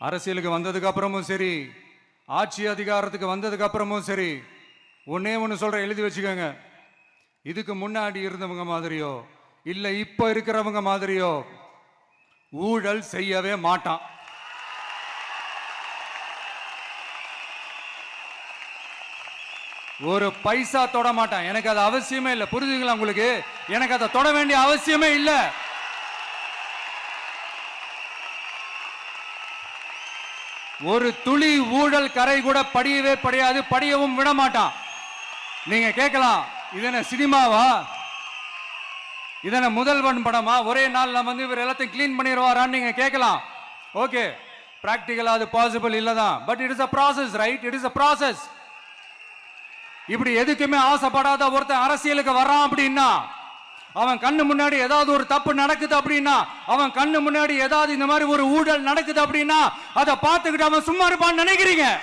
அரசியலுக்கு வந்ததுக்கு அப்புறமும் சரி, ஆட்சி அதிகாரத்துக்கு வந்ததுக்கு அப்புறமும் சரி, ஒன்னே ஒன்று சொல்ற, எழுதி வச்சுக்கோங்க. இதுக்கு முன்னாடி இருந்தவங்க மாதிரியோ இல்ல இப்ப இருக்கிறவங்க மாதிரியோ ஊழல் செய்யவே மாட்டான். ஒரு பைசா தொட மாட்டான். எனக்கு அது அவசியமே இல்லை. புரிஞ்சுங்களா உங்களுக்கு? எனக்கு அதை தொட வேண்டிய அவசியமே இல்லை. ஒரு துளி ஊழல் கரை கூட படியவே படியாது, படியவும் விட மாட்டான். நீங்க கேட்கலாம், இது என்ன சினிமாவா, இதன முதல்வன் படமா, ஒரே நாள் நம்ம இவர் எல்லாத்தையும் கிளீன் பண்ணிடுவாரான்னு நீங்க கேட்கலாம். ஓகே, பிராக்டிகலா அது பாசிபிள் இல்லதான். But it is a process, right? It is a process. இப்படி எதுக்குமே ஆசைப்படாத ஒருத்தன் அரசியலுக்கு வர்றான் அப்படின்னா, அவன் கண்ணு முன்னாடி ஏதாவது ஒரு தப்பு நடக்குது அப்படின்னா, அவன் கண்ணு முன்னாடி ஏதாவது இந்த மாதிரி ஒரு ஊழல் நடக்குது அப்படின்னா, அதை பார்த்துக்கிட்டு அவன் சும்மா இருப்பான்னு நினைக்கிறீங்க?